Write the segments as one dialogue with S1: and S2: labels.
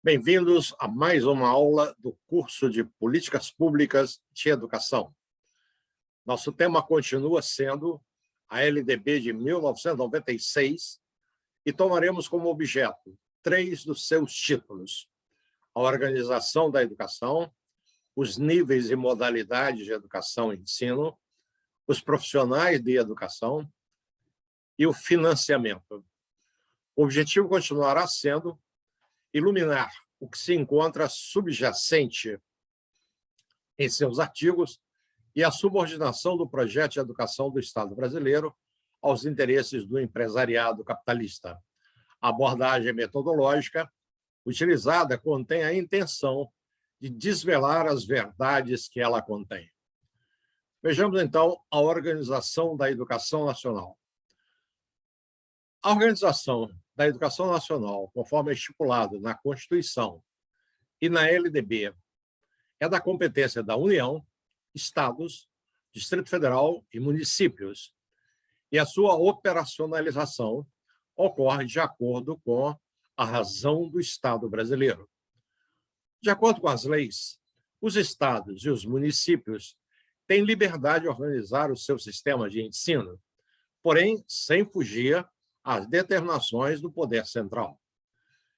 S1: Bem-vindos a mais uma aula do curso de Políticas Públicas de Educação. Nosso tema continua sendo a LDB de 1996 e tomaremos como objeto 3 dos seus títulos: a organização da educação, os níveis e modalidades de educação e ensino, os profissionais de educação e o financiamento. O objetivo continuará sendo iluminar o que se encontra subjacente em seus artigos e a subordinação do projeto de educação do Estado brasileiro aos interesses do empresariado capitalista. A abordagem metodológica utilizada contém a intenção de desvelar as verdades que ela contém. Vejamos, então, a organização da educação nacional. A organização da educação nacional, conforme é estipulado na Constituição e na LDB, é da competência da União, Estados, Distrito Federal e municípios, e a sua operacionalização ocorre de acordo com a razão do Estado brasileiro. De acordo com as leis, os estados e os municípios têm liberdade de organizar os seus sistemas de ensino, porém sem fugir às determinações do poder central.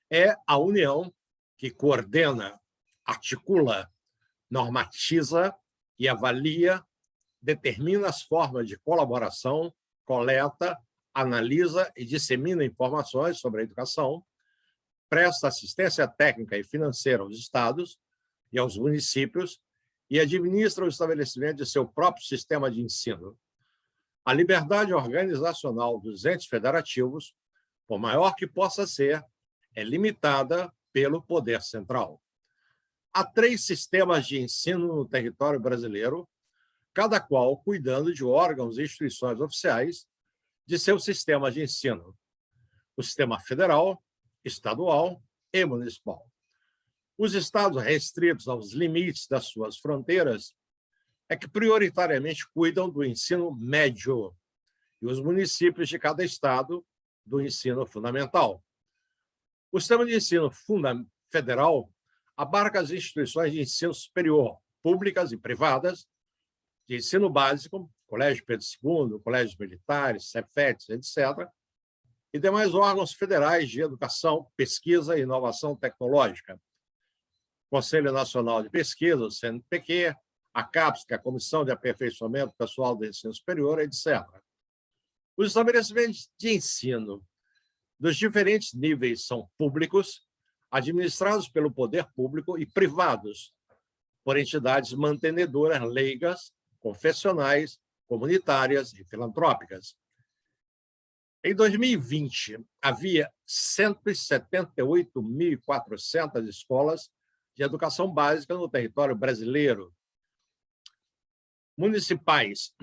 S1: É a União que coordena, articula, normatiza e avalia, determina as formas de colaboração, coleta, analisa e dissemina informações sobre a educação, presta assistência técnica e financeira aos estados e aos municípios e administra o estabelecimento de seu próprio sistema de ensino. A liberdade organizacional dos entes federativos, por maior que possa ser, é limitada pelo poder central. Há 3 sistemas de ensino no território brasileiro, cada qual cuidando de órgãos e instituições oficiais de seu sistema de ensino: o sistema federal, estadual e municipal. Os estados restritos aos limites das suas fronteiras é que prioritariamente cuidam do ensino médio e os municípios de cada estado do ensino fundamental. O sistema de ensino federal abarca as instituições de ensino superior, públicas e privadas, de ensino básico, Colégio Pedro II, colégios militares, Cefetes, etc., e demais órgãos federais de educação, pesquisa e inovação tecnológica. Conselho Nacional de Pesquisa, o CNPq, a CAPES, que é a Comissão de Aperfeiçoamento Pessoal do Ensino Superior, etc. Os estabelecimentos de ensino dos diferentes níveis são públicos, administrados pelo poder público, e privados, por entidades mantenedoras leigas, confessionais, comunitárias e filantrópicas. Em 2020, havia 178.400 escolas de educação básica no território brasileiro. Municipais,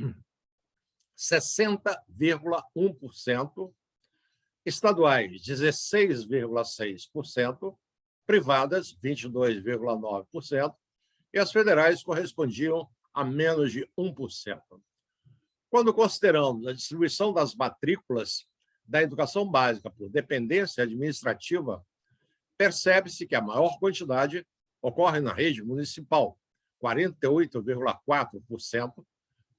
S1: 60,1%, estaduais, 16,6%, privadas, 22,9%, e as federais correspondiam a menos de 1%. Quando consideramos a distribuição das matrículas da educação básica por dependência administrativa, percebe-se que a maior quantidade ocorre na rede municipal, 48,4%,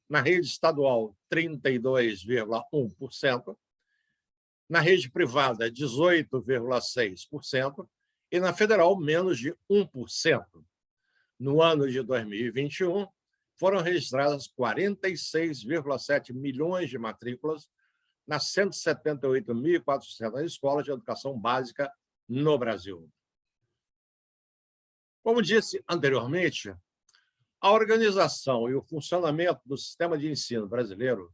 S1: na rede estadual, 32,1%, na rede privada, 18,6%, e na federal, menos de 1%. No ano de 2021, foram registradas 46,7 milhões de matrículas nas 178.400 escolas de educação básica no Brasil. Como disse anteriormente, a organização e o funcionamento do sistema de ensino brasileiro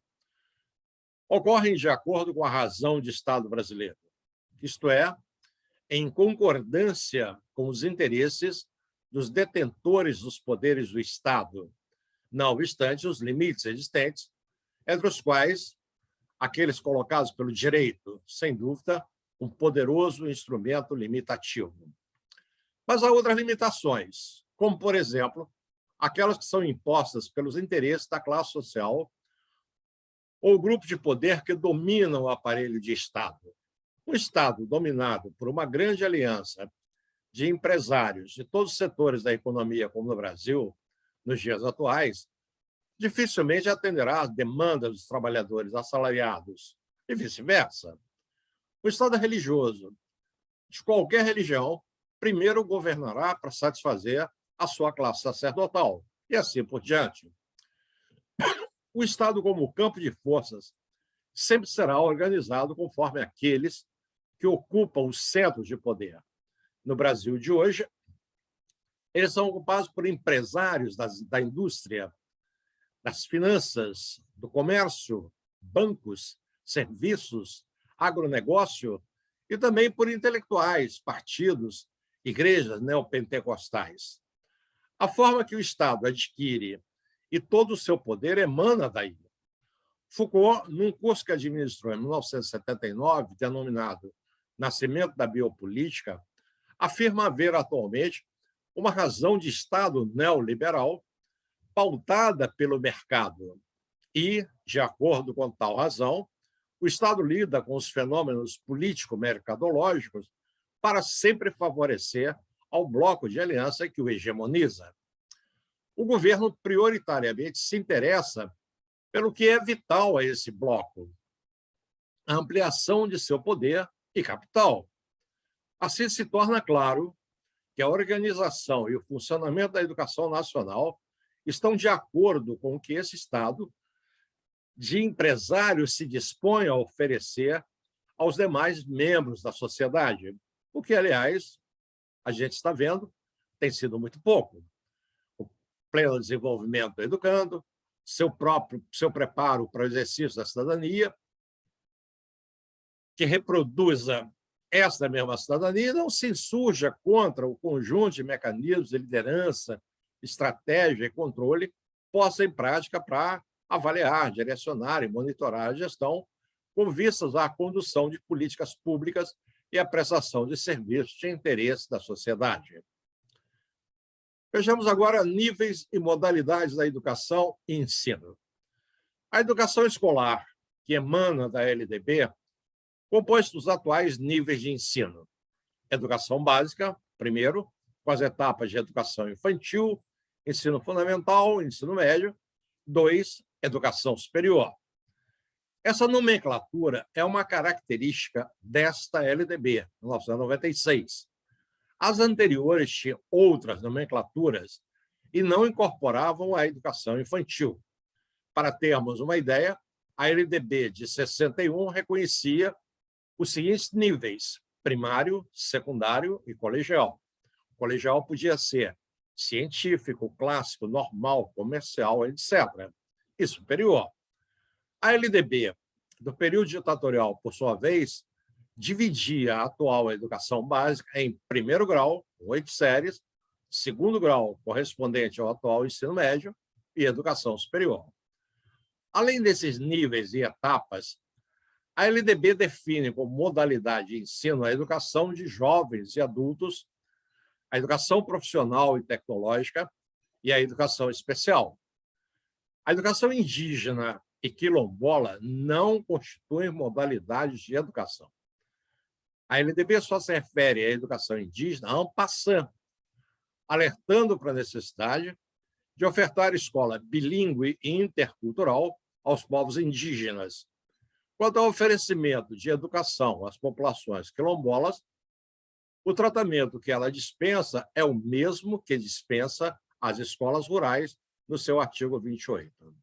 S1: ocorrem de acordo com a razão de Estado brasileiro, isto é, em concordância com os interesses dos detentores dos poderes do Estado, não obstante os limites existentes, entre os quais aqueles colocados pelo direito, sem dúvida, um poderoso instrumento limitativo. Mas há outras limitações, como, por exemplo, aquelas que são impostas pelos interesses da classe social ou grupo de poder que dominam o aparelho de Estado. Um Estado dominado por uma grande aliança de empresários de todos os setores da economia, como no Brasil, nos dias atuais, dificilmente atenderá às demandas dos trabalhadores assalariados e vice-versa. O Estado religioso, de qualquer religião, primeiro governará para satisfazer a sua classe sacerdotal, e assim por diante. O Estado, como campo de forças, sempre será organizado conforme aqueles que ocupam os centros de poder. No Brasil de hoje, eles são ocupados por empresários da indústria, das finanças, do comércio, bancos, serviços, agronegócio e também por intelectuais, partidos, igrejas neopentecostais. A forma que o Estado adquire e todo o seu poder emana daí. Foucault, num curso que administrou em 1979, denominado Nascimento da Biopolítica, afirma haver atualmente uma razão de Estado neoliberal pautada pelo mercado e, de acordo com tal razão, o Estado lida com os fenômenos político-mercadológicos para sempre favorecer ao bloco de aliança que o hegemoniza. O governo prioritariamente se interessa pelo que é vital a esse bloco, a ampliação de seu poder e capital. Assim se torna claro que a organização e o funcionamento da educação nacional estão de acordo com o que esse Estado de empresários se dispõe a oferecer aos demais membros da sociedade, o que, aliás, a gente está vendo, tem sido muito pouco. O pleno desenvolvimento do educando, seu preparo para o exercício da cidadania, que reproduza esta mesma cidadania e não se insurja contra o conjunto de mecanismos de liderança, estratégia e controle posta em prática para avaliar, direcionar e monitorar a gestão com vistas à condução de políticas públicas e à prestação de serviços de interesse da sociedade. Vejamos agora níveis e modalidades da educação e ensino. A educação escolar, que emana da LDB, compõe-se dos atuais níveis de ensino. Educação básica, primeiro, com as etapas de educação infantil, ensino fundamental, ensino médio. 2, educação superior. Essa nomenclatura é uma característica desta LDB, 1996. As anteriores tinham outras nomenclaturas e não incorporavam a educação infantil. Para termos uma ideia, a LDB de 61 reconhecia os seguintes níveis: primário, secundário e colegial. O colegial podia ser científico, clássico, normal, comercial, etc. E superior. A LDB, do período ditatorial, por sua vez, dividia a atual educação básica em primeiro grau, 8 séries, segundo grau, correspondente ao atual ensino médio, e educação superior. Além desses níveis e etapas, a LDB define como modalidade de ensino a educação de jovens e adultos, a educação profissional e tecnológica e a educação especial. A educação indígena e quilombola não constituem modalidades de educação. A LDB só se refere à educação indígena en passant, alertando para a necessidade de ofertar escola bilíngue e intercultural aos povos indígenas. Quanto ao oferecimento de educação às populações quilombolas, o tratamento que ela dispensa é o mesmo que dispensa às escolas rurais no seu artigo 28.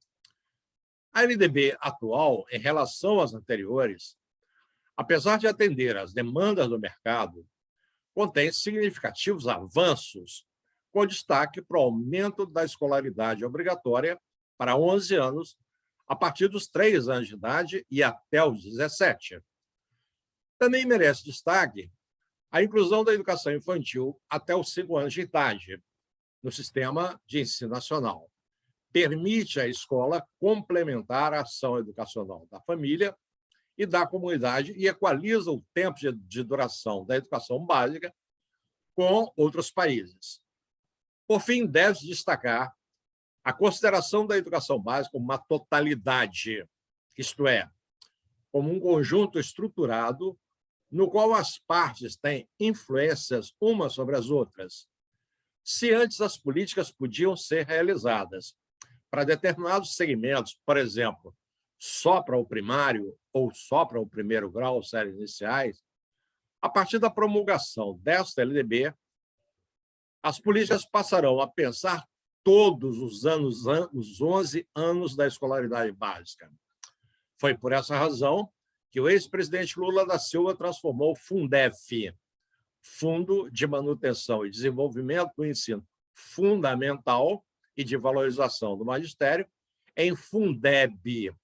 S1: A LDB atual, em relação às anteriores, apesar de atender às demandas do mercado, contém significativos avanços, com destaque para o aumento da escolaridade obrigatória para 11 anos, a partir dos 3 anos de idade e até os 17. Também merece destaque a inclusão da educação infantil até os 5 anos de idade no sistema de ensino nacional. Permite à escola complementar a ação educacional da família e da comunidade e equaliza o tempo de duração da educação básica com outros países. Por fim, deve-se destacar a consideração da educação básica como uma totalidade, isto é, como um conjunto estruturado no qual as partes têm influências umas sobre as outras. Se antes as políticas podiam ser realizadas para determinados segmentos, por exemplo, só para o primário ou só para o primeiro grau, séries iniciais, a partir da promulgação desta LDB, as políticas passarão a pensar todos os anos, os 11 anos da escolaridade básica. Foi por essa razão que o ex-presidente Lula da Silva transformou o Fundef, Fundo de Manutenção e Desenvolvimento do Ensino Fundamental e de Valorização do Magistério, em Fundeb,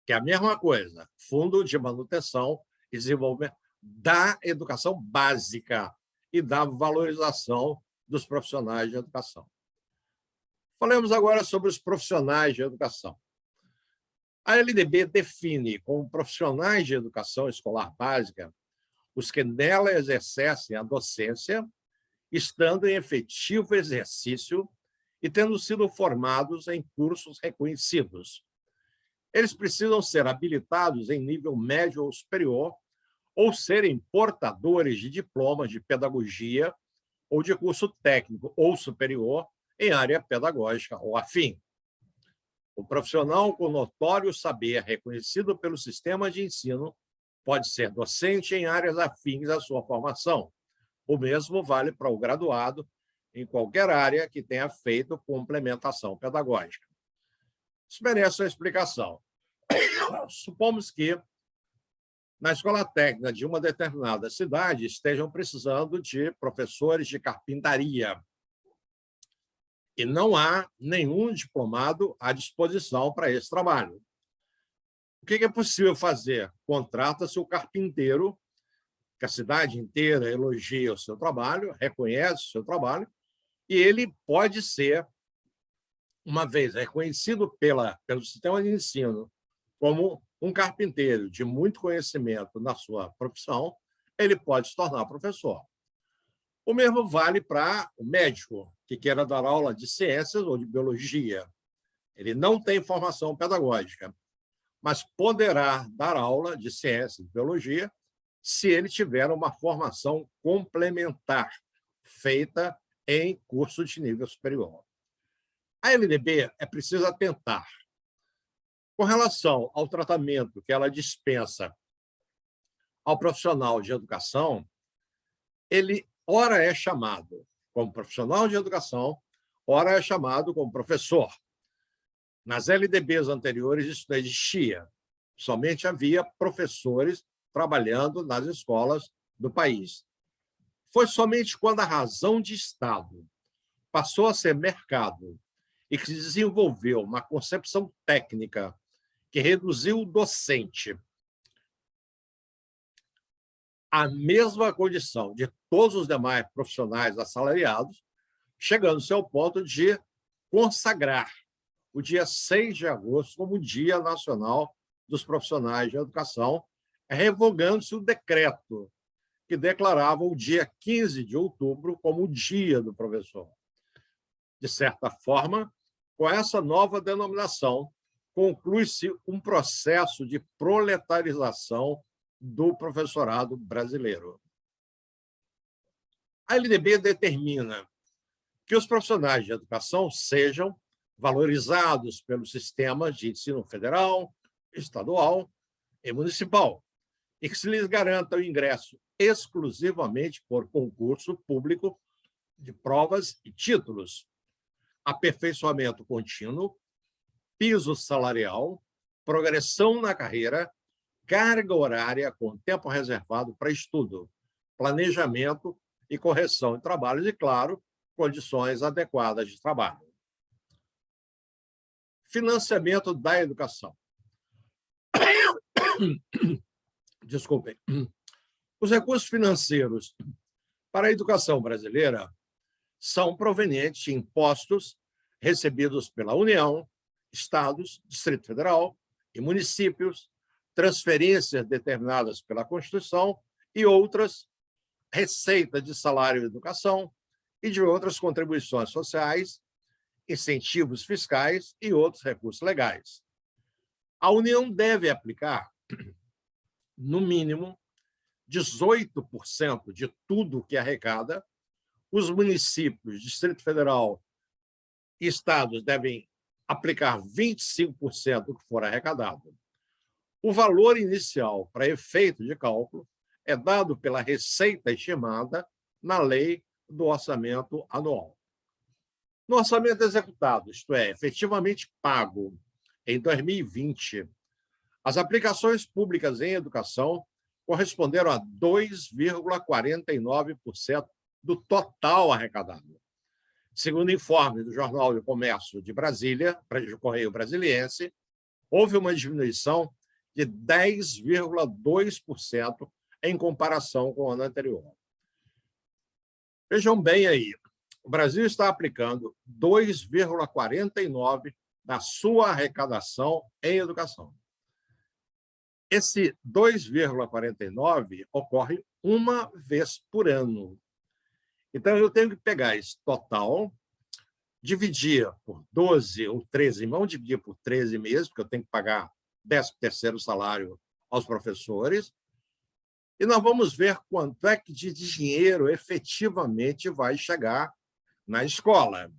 S1: que é a mesma coisa, Fundo de Manutenção e Desenvolvimento da Educação Básica e da valorização dos profissionais de educação. Falemos agora sobre os profissionais de educação. A LDB define como profissionais de educação escolar básica os que nela exercem a docência, estando em efetivo exercício e tendo sido formados em cursos reconhecidos. Eles precisam ser habilitados em nível médio ou superior ou serem portadores de diploma de pedagogia ou de curso técnico ou superior em área pedagógica ou afim. O profissional com notório saber reconhecido pelo sistema de ensino pode ser docente em áreas afins à sua formação. O mesmo vale para o graduado em qualquer área que tenha feito complementação pedagógica. Isso merece uma explicação. Supomos que na escola técnica de uma determinada cidade estejam precisando de professores de carpintaria e não há nenhum diplomado à disposição para esse trabalho. O que é possível fazer? Contrata-se o carpinteiro, que a cidade inteira elogia o seu trabalho, reconhece o seu trabalho, e ele pode ser, uma vez reconhecido pelo sistema de ensino como um carpinteiro de muito conhecimento na sua profissão, ele pode se tornar professor. O mesmo vale para o médico que queira dar aula de ciências ou de biologia. Ele não tem formação pedagógica, mas poderá dar aula de ciências e biologia se ele tiver uma formação complementar feita em curso de nível superior. A LDB é preciso atentar. Com relação ao tratamento que ela dispensa ao profissional de educação, ele ora é chamado como profissional de educação, ora é chamado como professor. Nas LDBs anteriores, isso não existia. Somente havia professores trabalhando nas escolas do país. Foi somente quando a razão de Estado passou a ser mercado e que se desenvolveu uma concepção técnica que reduziu o docente à mesma condição de todos os demais profissionais assalariados, chegando-se ao ponto de consagrar o dia 6 de agosto como Dia Nacional dos Profissionais de Educação, revogando-se o decreto que declarava o dia 15 de outubro como o Dia do Professor. De certa forma, com essa nova denominação, conclui-se um processo de proletarização do professorado brasileiro. A LDB determina que os profissionais de educação sejam valorizados pelos sistemas de ensino federal, estadual e municipal, e que se lhes garanta o ingresso exclusivamente por concurso público de provas e títulos, aperfeiçoamento contínuo, piso salarial, progressão na carreira, carga horária com tempo reservado para estudo, planejamento e correção de trabalhos e, claro, condições adequadas de trabalho. Financiamento da educação. Desculpem. Os recursos financeiros para a educação brasileira são provenientes de impostos recebidos pela União, estados, Distrito Federal e municípios, transferências determinadas pela Constituição e outras, receita de salário e educação e de outras contribuições sociais, incentivos fiscais e outros recursos legais. A União deve aplicar, no mínimo, 18% de tudo que arrecada, os municípios, Distrito Federal e estados devem aplicar 25% do que for arrecadado. O valor inicial para efeito de cálculo é dado pela receita estimada na lei do orçamento anual. No orçamento executado, isto é, efetivamente pago em 2020, as aplicações públicas em educação corresponderam a 2,49% do total arrecadado. Segundo informe do Jornal do Comércio de Brasília, do Correio Brasiliense, houve uma diminuição de 10,2% em comparação com o ano anterior. Vejam bem aí, o Brasil está aplicando 2,49% da sua arrecadação em educação. Esse 2,49% ocorre uma vez por ano. Então, eu tenho que pegar esse total, dividir por 12 ou 13, vamos dividir por 13 meses, porque eu tenho que pagar 13º salário aos professores, e nós vamos ver quanto é que de dinheiro efetivamente vai chegar na escola,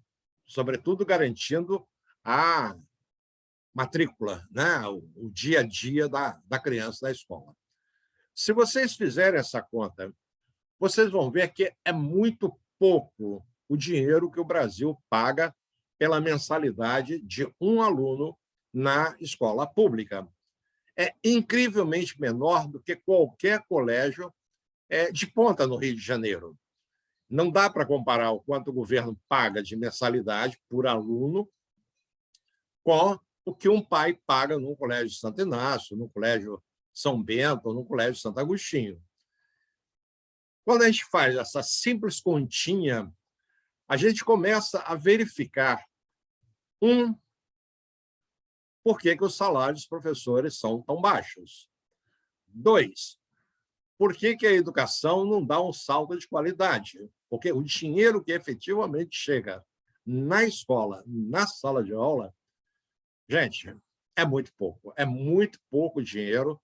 S1: sobretudo garantindo a matrícula, né? O dia a dia da criança na escola. Se vocês fizerem essa conta, vocês vão ver que é muito pouco o dinheiro que o Brasil paga pela mensalidade de um aluno na escola pública. É incrivelmente menor do que qualquer colégio de ponta no Rio de Janeiro. Não dá para comparar o quanto o governo paga de mensalidade por aluno com o que um pai paga no Colégio Santo Inácio, no Colégio São Bento, ou no Colégio Santo Agostinho. Quando a gente faz essa simples continha, a gente começa a verificar, por que os salários dos professores são tão baixos. 2, por que a educação não dá um salto de qualidade? Porque o dinheiro que efetivamente chega na escola, na sala de aula, gente, é muito pouco dinheiro,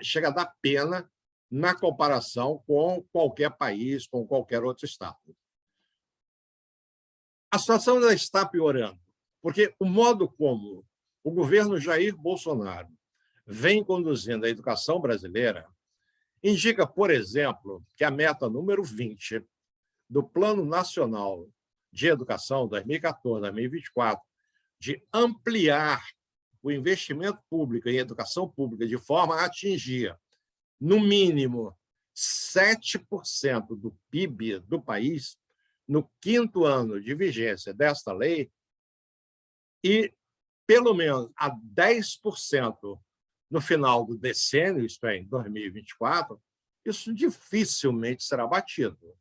S1: chega a dar pena na comparação com qualquer país, com qualquer outro estado. A situação ainda está piorando, porque o modo como o governo Jair Bolsonaro vem conduzindo a educação brasileira indica, por exemplo, que a meta número 20 do Plano Nacional de Educação 2014-2024, de ampliar o investimento público em educação pública de forma a atingir, no mínimo, 7% do PIB do país no 5º ano de vigência desta lei e, pelo menos, a 10% no final do decênio, isto é, em 2024, isso dificilmente será batido.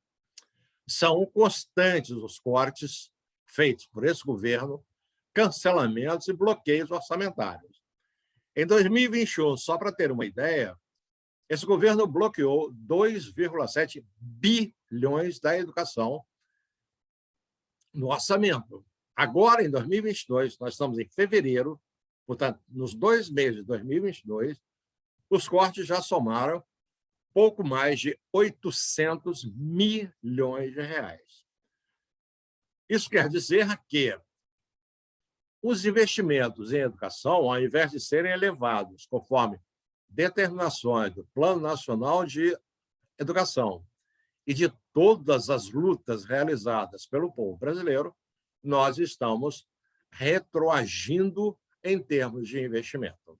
S1: São constantes os cortes feitos por esse governo, cancelamentos e bloqueios orçamentários. Em 2021, só para ter uma ideia, esse governo bloqueou 2,7 bilhões da educação no orçamento. Agora, em 2022, nós estamos em fevereiro, portanto, nos 2 meses de 2022, os cortes já somaram pouco mais de 800 milhões de reais. Isso quer dizer que os investimentos em educação, ao invés de serem elevados conforme determinações do Plano Nacional de Educação e de todas as lutas realizadas pelo povo brasileiro, nós estamos retroagindo em termos de investimento.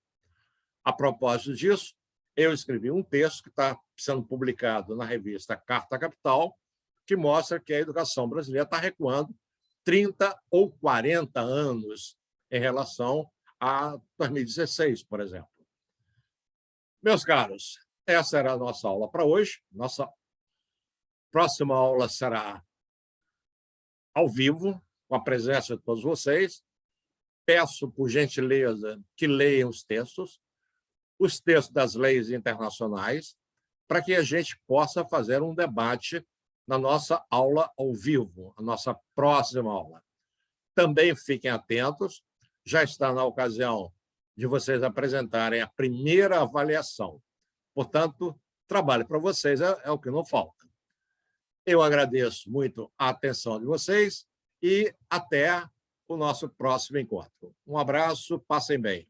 S1: A propósito disso, eu escrevi um texto que está sendo publicado na revista Carta Capital, que mostra que a educação brasileira está recuando 30 ou 40 anos em relação a 2016, por exemplo. Meus caros, essa era a nossa aula para hoje. Nossa próxima aula será ao vivo, com a presença de todos vocês. Peço, por gentileza, que leiam os textos das leis internacionais, para que a gente possa fazer um debate na nossa aula ao vivo, a nossa próxima aula. Também fiquem atentos, já está na ocasião de vocês apresentarem a primeira avaliação. Portanto, trabalho para vocês é o que não falta. Eu agradeço muito a atenção de vocês e até o nosso próximo encontro. Um abraço, passem bem.